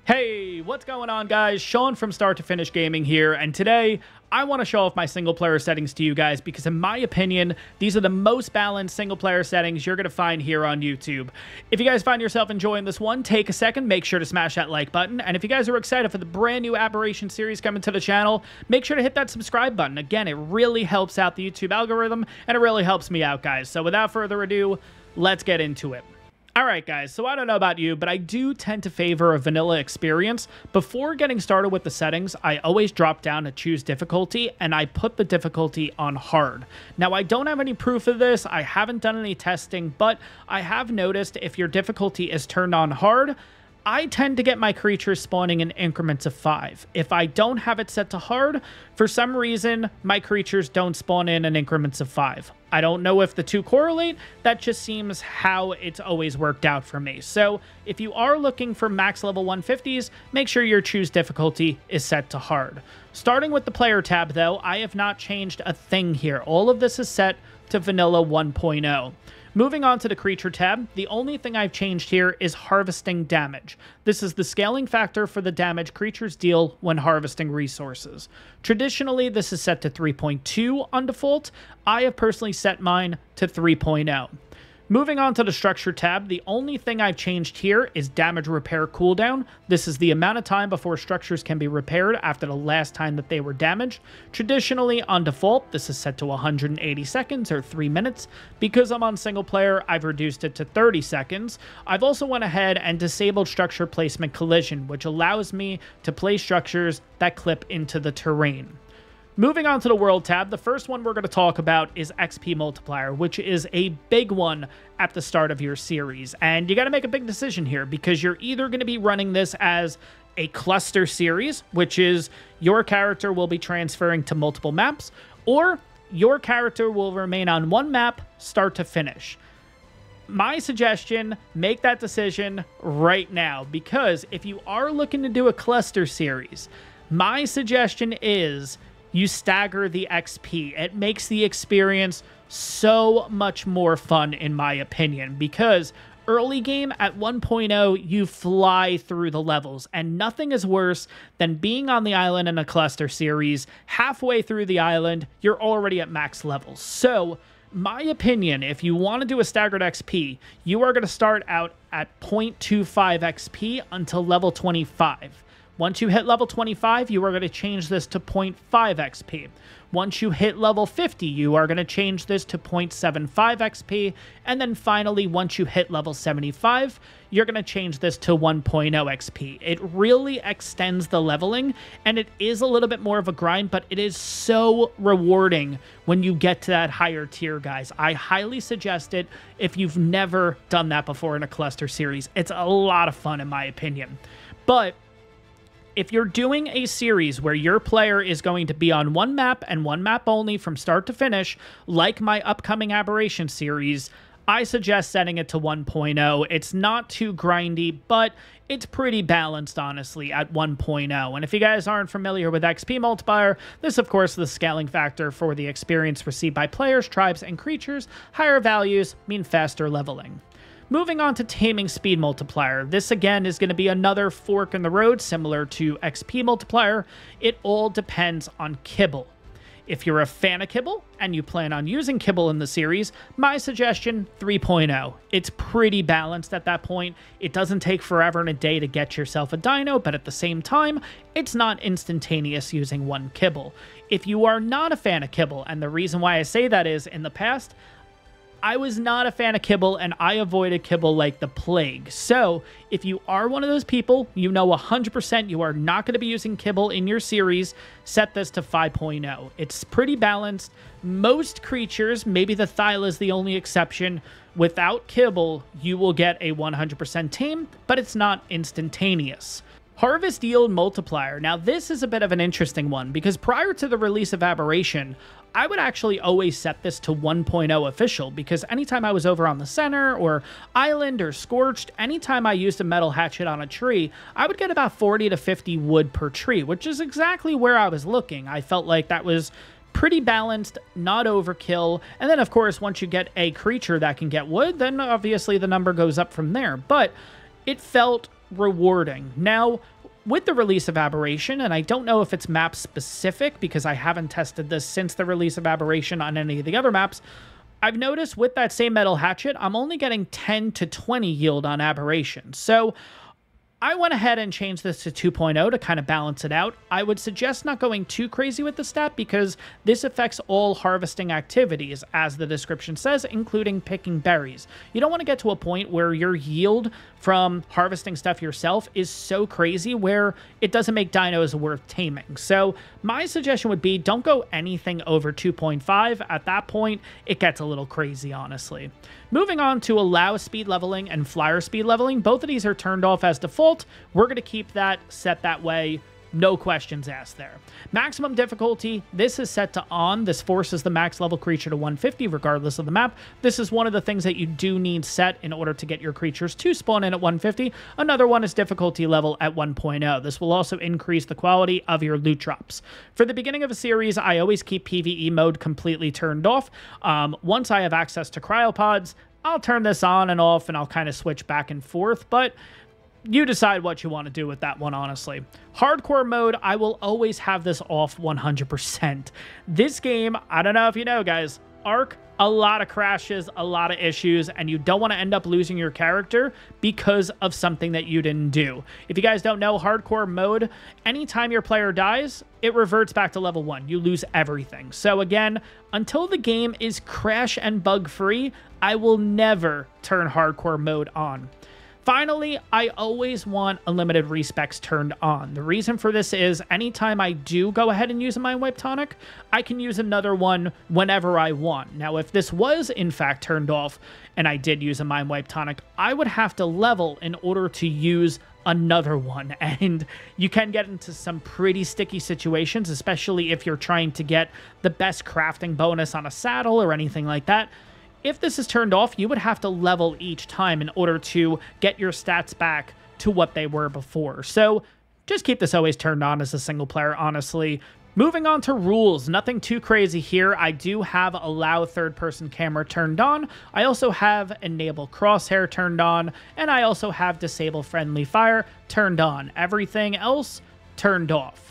Hey, what's going on, guys? Sean from Start to Finish Gaming here, and today I want to show off my single player settings to you guys because in my opinion, these are the most balanced single player settings you're going to find here on YouTube. If you guys find yourself enjoying this one, take a second, make sure to smash that like button, and if you guys are excited for the brand new Aberration series coming to the channel, make sure to hit that subscribe button. Again, it really helps out the YouTube algorithm, and it really helps me out, guys. So without further ado, let's get into it. Alright guys, so I don't know about you, but I do tend to favor a vanilla experience. Before getting started with the settings, I always drop down to choose difficulty, and I put the difficulty on hard. Now, I don't have any proof of this, I haven't done any testing, but I have noticed if your difficulty is turned on hard, I tend to get my creatures spawning in increments of 5. If I don't have it set to hard, for some reason, my creatures don't spawn in increments of 5. I don't know if the two correlate, that just seems how it's always worked out for me. So, if you are looking for max level 150s, make sure your choose difficulty is set to hard. Starting with the player tab though, I have not changed a thing here. All of this is set to vanilla 1.0. Moving on to the creature tab, the only thing I've changed here is harvesting damage. This is the scaling factor for the damage creatures deal when harvesting resources. Traditionally, this is set to 3.2 on default. I have personally set mine to 3.0. Moving on to the structure tab, the only thing I've changed here is damage repair cooldown. This is the amount of time before structures can be repaired after the last time that they were damaged. Traditionally, on default, this is set to 180 seconds or 3 minutes. Because I'm on single player, I've reduced it to 30 seconds. I've also went ahead and disabled structure placement collision, which allows me to place structures that clip into the terrain. Moving on to the World tab, the first one we're going to talk about is XP Multiplier, which is a big one at the start of your series. And you got to make a big decision here because you're either going to be running this as a cluster series, which is your character will be transferring to multiple maps, or your character will remain on one map start to finish. My suggestion, make that decision right now, because if you are looking to do a cluster series, my suggestion is you stagger the XP. It makes the experience so much more fun, in my opinion, because early game at 1.0, you fly through the levels, and nothing is worse than being on the island in a cluster series. Halfway through the island, you're already at max levels. So, my opinion, if you want to do a staggered XP, you are going to start out at 0.25 XP until level 25. Once you hit level 25, you are going to change this to 0.5 XP. Once you hit level 50, you are going to change this to 0.75 XP. And then finally, once you hit level 75, you're going to change this to 1.0 XP. It really extends the leveling, and it is a little bit more of a grind, but it is so rewarding when you get to that higher tier, guys. I highly suggest it if you've never done that before in a cluster series. It's a lot of fun, in my opinion. But if you're doing a series where your player is going to be on one map and one map only from start to finish, like my upcoming Aberration series, I suggest setting it to 1.0. It's not too grindy, but it's pretty balanced, honestly, at 1.0. And if you guys aren't familiar with XP Multiplier, this, of course, is the scaling factor for the experience received by players, tribes, and creatures. Higher values mean faster leveling. Moving on to Taming Speed Multiplier. This again is going to be another fork in the road similar to XP Multiplier. It all depends on kibble. If you're a fan of kibble and you plan on using kibble in the series, my suggestion, 3.0. It's pretty balanced at that point. It doesn't take forever and a day to get yourself a dino, but at the same time, it's not instantaneous using one kibble. If you are not a fan of kibble, and the reason why I say that is in the past, I was not a fan of kibble, and I avoided kibble like the plague. So, if you are one of those people, you know 100% you are not going to be using kibble in your series, set this to 5.0. It's pretty balanced. Most creatures, maybe the Thyla is the only exception, without kibble, you will get a 100% tame, but it's not instantaneous. Harvest Yield Multiplier. Now, this is a bit of an interesting one, because prior to the release of Aberration, I would actually always set this to 1.0 official, because anytime I was over on the center or island or scorched, anytime I used a metal hatchet on a tree, I would get about 40 to 50 wood per tree, which is exactly where I was looking. I felt like that was pretty balanced, not overkill. And then, of course, once you get a creature that can get wood, then obviously the number goes up from there. But it felt rewarding. Now, with the release of Aberration, and I don't know if it's map specific because I haven't tested this since the release of Aberration on any of the other maps, I've noticed with that same metal hatchet, I'm only getting 10 to 20 yield on Aberration. So I went ahead and changed this to 2.0 to kind of balance it out. I would suggest not going too crazy with the stat because this affects all harvesting activities, as the description says, including picking berries. You don't want to get to a point where your yield from harvesting stuff yourself is so crazy where it doesn't make dinos worth taming. So my suggestion would be don't go anything over 2.5. At that point, it gets a little crazy, honestly. Moving on to allow speed leveling and flyer speed leveling. Both of these are turned off as default. We're going to keep that set that way. No questions asked there. Maximum difficulty, this is set to on. This forces the max level creature to 150 regardless of the map. This is one of the things that you do need set in order to get your creatures to spawn in at 150. Another one is difficulty level at 1.0. This will also increase the quality of your loot drops. For the beginning of a series, I always keep PvE mode completely turned off. Once I have access to cryopods, I'll turn this on and off and I'll kind of switch back and forth, but you decide what you want to do with that one, honestly. Hardcore mode, I will always have this off 100%. This game, I don't know if you know, guys, ARK, a lot of crashes, a lot of issues, and you don't want to end up losing your character because of something that you didn't do. If you guys don't know, hardcore mode, anytime your player dies, it reverts back to level 1. You lose everything. So again, until the game is crash and bug free, I will never turn hardcore mode on. Finally, I always want unlimited respecs turned on. The reason for this is anytime I do go ahead and use a Mind Wipe Tonic, I can use another one whenever I want. Now, if this was in fact turned off and I did use a Mind Wipe Tonic, I would have to level in order to use another one. And you can get into some pretty sticky situations, especially if you're trying to get the best crafting bonus on a saddle or anything like that. If this is turned off, you would have to level each time in order to get your stats back to what they were before. So just keep this always turned on as a single player, honestly. Moving on to rules, nothing too crazy here. I do have allow third-person camera turned on. I also have enable crosshair turned on, and I also have disable friendly fire turned on. Everything else turned off.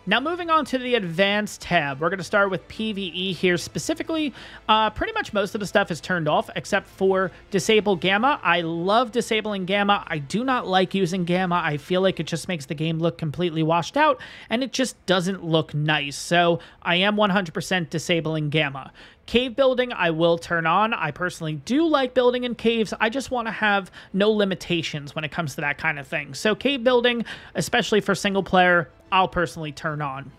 Now, moving on to the advanced tab, we're going to start with PvE here specifically. Pretty much most of the stuff is turned off except for disable gamma. I love disabling gamma. I do not like using gamma. I feel like it just makes the game look completely washed out and it just doesn't look nice. So I am 100% disabling gamma. Cave building, I will turn on. I personally do like building in caves. I just want to have no limitations when it comes to that kind of thing. So cave building, especially for single player, I'll personally turn on.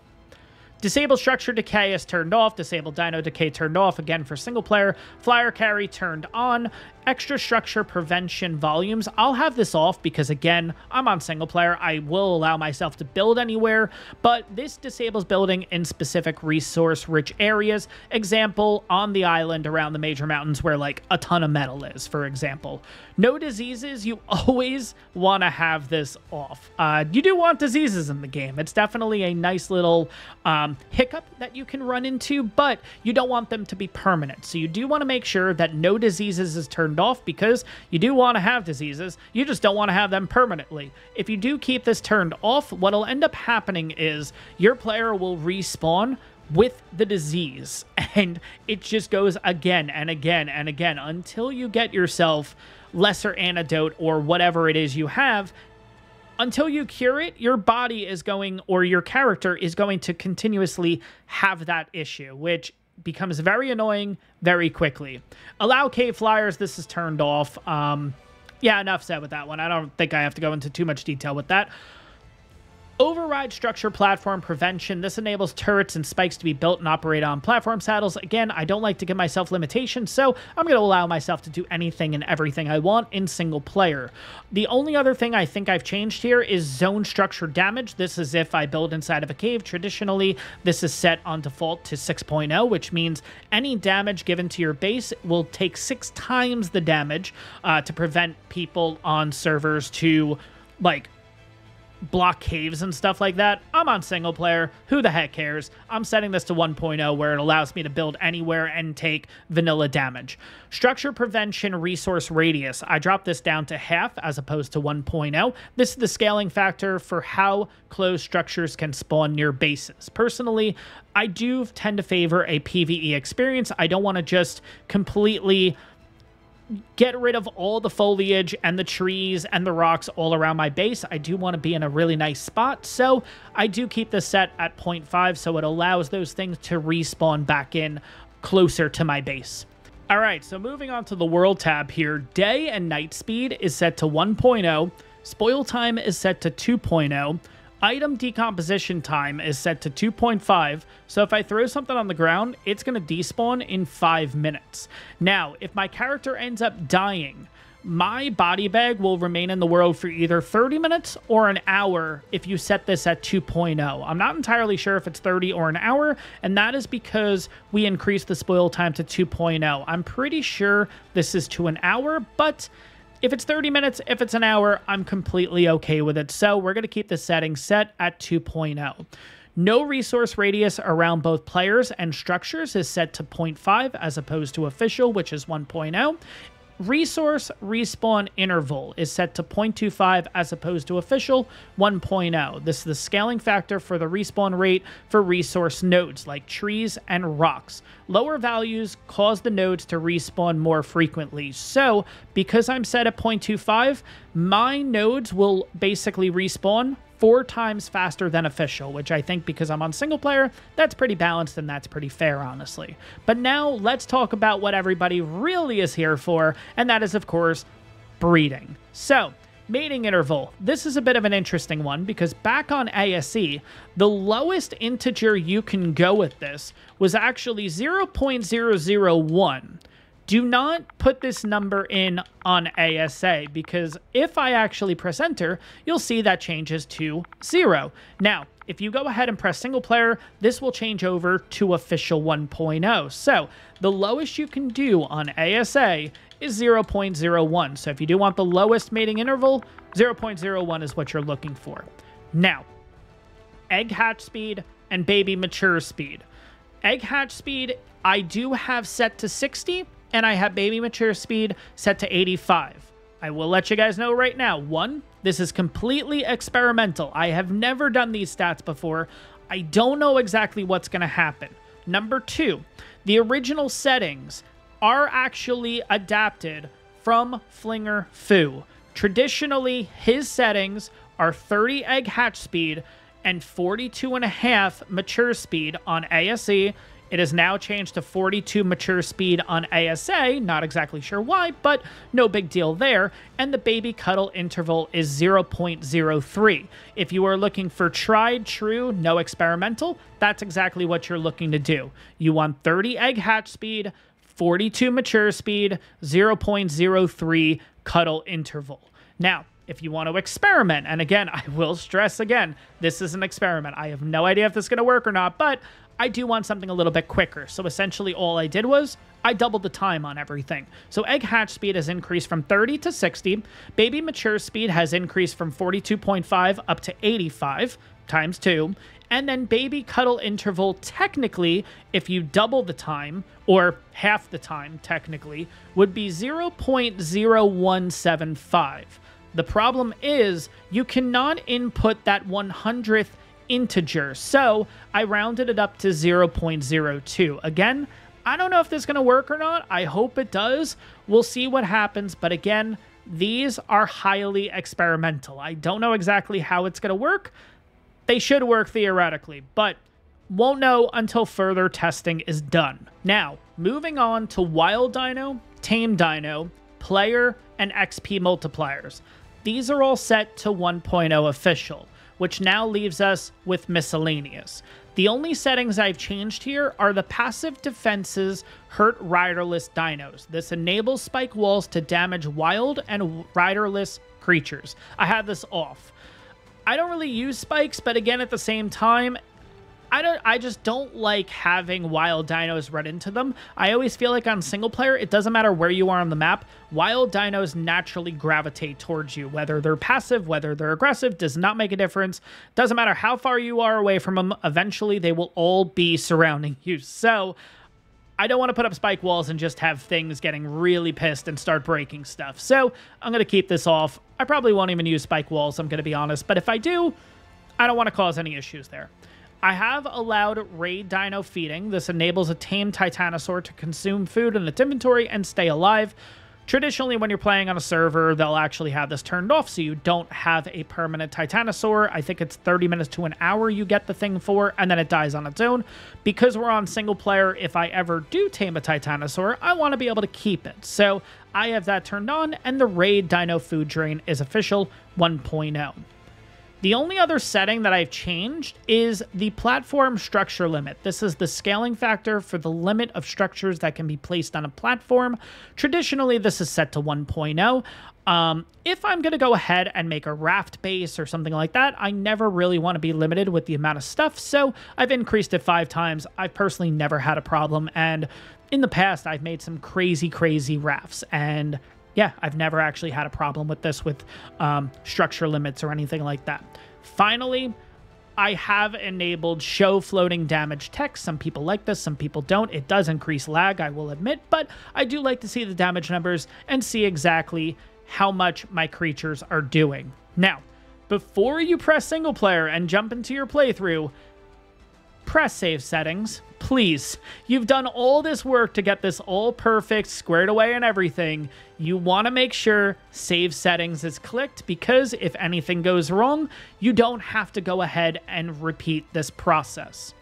Disable structure decay is turned off. Disable dino decay turned off. Again, for single player. Flyer carry turned on. Extra structure prevention volumes, I'll have this off because, again, I'm on single player. I will allow myself to build anywhere, but this disables building in specific resource-rich areas. Example, on the island around the major mountains where, like, a ton of metal is, for example. No diseases, you always want to have this off. You do want diseases in the game. It's definitely a nice little hiccup that you can run into, but you don't want them to be permanent. So you do want to make sure that no diseases is turned off because you do want to have diseases. You just don't want to have them permanently. If you do keep this turned off, what'll end up happening is your player will respawn with the disease, and it just goes again and again and again until you get yourself lesser antidote or whatever it is you have. Until you cure it, your body is going, or your character is going to continuously have that issue, which becomes very annoying very quickly. Allow cave flyers, this is turned off. Yeah, enough said with that one. I don't think I have to go into too much detail with that. Override structure platform prevention. This enables turrets and spikes to be built and operate on platform saddles. Again, I don't like to give myself limitations, so I'm going to allow myself to do anything and everything I want in single player. The only other thing I think I've changed here is zone structure damage. This is if I build inside of a cave. Traditionally, this is set on default to 6.0, which means any damage given to your base will take 6 times the damage to prevent people on servers to, like, block caves and stuff like that. I'm on single player. Who the heck cares? I'm setting this to 1.0 where it allows me to build anywhere and take vanilla damage. Structure prevention resource radius. I dropped this down to half as opposed to 1.0. This is the scaling factor for how close structures can spawn near bases. Personally, I do tend to favor a PvE experience. I don't want to just completely get rid of all the foliage and the trees and the rocks all around my base. I do want to be in a really nice spot, so I do keep this set at 0.5 so it allows those things to respawn back in closer to my base. All right, so moving on to the world tab here, day and night speed is set to 1.0, spoil time is set to 2.0, item decomposition time is set to 2.5, so if I throw something on the ground, it's going to despawn in 5 minutes. Now, if my character ends up dying, my body bag will remain in the world for either 30 minutes or an hour if you set this at 2.0. I'm not entirely sure if it's 30 or an hour, and that is because we increased the spoil time to 2.0. I'm pretty sure this is to an hour, but if it's 30 minutes, if it's an hour, I'm completely okay with it. So we're going to keep the setting set at 2.0. No resource radius around both players and structures is set to 0.5 as opposed to official, which is 1.0. Resource respawn interval is set to 0.25 as opposed to official 1.0. This is the scaling factor for the respawn rate for resource nodes like trees and rocks. Lower values cause the nodes to respawn more frequently. So because I'm set at 0.25, my nodes will basically respawn 4 times faster than official, which I think because I'm on single player, that's pretty balanced and that's pretty fair, honestly. But now let's talk about what everybody really is here for, and that is, of course, breeding. So, mating interval. This is a bit of an interesting one because back on ASE, the lowest integer you can go with this was actually 0.001. Do not put this number in on ASA because if I actually press enter, you'll see that changes to 0. Now, if you go ahead and press single player, this will change over to official 1.0. So the lowest you can do on ASA is 0.01. So if you do want the lowest mating interval, 0.01 is what you're looking for. Now, egg hatch speed and baby mature speed. Egg hatch speed, I do have set to 60. And I have baby mature speed set to 85. I will let you guys know right now, 1, this is completely experimental. I have never done these stats before. I don't know exactly what's going to happen. Number 2, the original settings are actually adapted from Flinger Foo. Traditionally, his settings are 30 egg hatch speed and 42.5 mature speed on ASE. It is now changed to 42 mature speed on ASA, not exactly sure why, but no big deal there. And the baby cuddle interval is 0.03. If you are looking for tried, true, no experimental, that's exactly what you're looking to do. You want 30 egg hatch speed, 42 mature speed, 0.03 cuddle interval. Now, if you want to experiment, and again, I will stress again, this is an experiment. I have no idea if this is going to work or not, but I do want something a little bit quicker. So essentially all I did was I doubled the time on everything. So egg hatch speed has increased from 30 to 60. Baby mature speed has increased from 42.5 up to 85 times 2. And then baby cuddle interval, technically, if you double the time, or half the time technically, would be 0.0175. The problem is you cannot input that 100th integer, so I rounded it up to 0.02. Again, I don't know if this is going to work or not. I hope it does. We'll see what happens, but again, these are highly experimental. I don't know exactly how it's going to work. They should work theoretically, but won't know until further testing is done. Now, moving on to Wild Dino, Tame Dino, Player, and XP multipliers. These are all set to 1.0 official, which now leaves us with miscellaneous. The only settings I've changed here are the passive defenses hurt riderless dinos. This enables spike walls to damage wild and riderless creatures. I have this off. I don't really use spikes, but again, at the same time, I just don't like having wild dinos run into them. I always feel like on single player, it doesn't matter where you are on the map, wild dinos naturally gravitate towards you. Whether they're passive, whether they're aggressive, does not make a difference. Doesn't matter how far you are away from them, eventually they will all be surrounding you. So I don't want to put up spike walls and just have things getting really pissed and start breaking stuff. So I'm going to keep this off. I probably won't even use spike walls, I'm going to be honest. But if I do, I don't want to cause any issues there. I have allowed raid dino feeding. This enables a tamed titanosaur to consume food in its inventory and stay alive. Traditionally, when you're playing on a server, they'll actually have this turned off, so you don't have a permanent titanosaur. I think it's 30 minutes to an hour you get the thing for, and then it dies on its own. Because we're on single player, if I ever do tame a titanosaur, I want to be able to keep it. So I have that turned on, and the raid dino food drain is official 1.0. The only other setting that I've changed is the platform structure limit. This is the scaling factor for the limit of structures that can be placed on a platform. Traditionally, this is set to 1.0. If I'm going to go ahead and make a raft base or something like that, I never really want to be limited with the amount of stuff, so I've increased it 5 times. I've personally never had a problem, and in the past, I've made some crazy, crazy rafts, and yeah, I've never actually had a problem with this with structure limits or anything like that. Finally, I have enabled show floating damage text. Some people like this, some people don't. It does increase lag, I will admit, but I do like to see the damage numbers and see exactly how much my creatures are doing. Now, before you press single player and jump into your playthrough, press save settings, please. You've done all this work to get this all perfect, squared away and everything. You want to make sure save settings is clicked, because if anything goes wrong, you don't have to go ahead and repeat this process.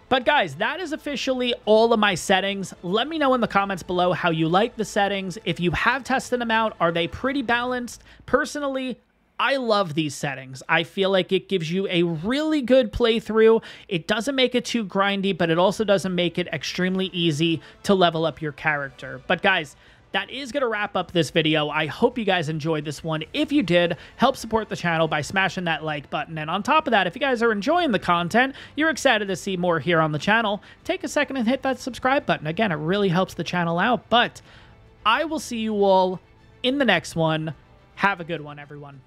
But guys, that is officially all of my settings. Let me know in the comments below how you like the settings. If you have tested them out, are they pretty balanced? Personally, I love these settings. I feel like it gives you a really good playthrough. It doesn't make it too grindy, but it also doesn't make it extremely easy to level up your character. But guys, that is going to wrap up this video. I hope you guys enjoyed this one. If you did, help support the channel by smashing that like button. And on top of that, if you guys are enjoying the content, you're excited to see more here on the channel, take a second and hit that subscribe button. Again, it really helps the channel out. But I will see you all in the next one. Have a good one, everyone.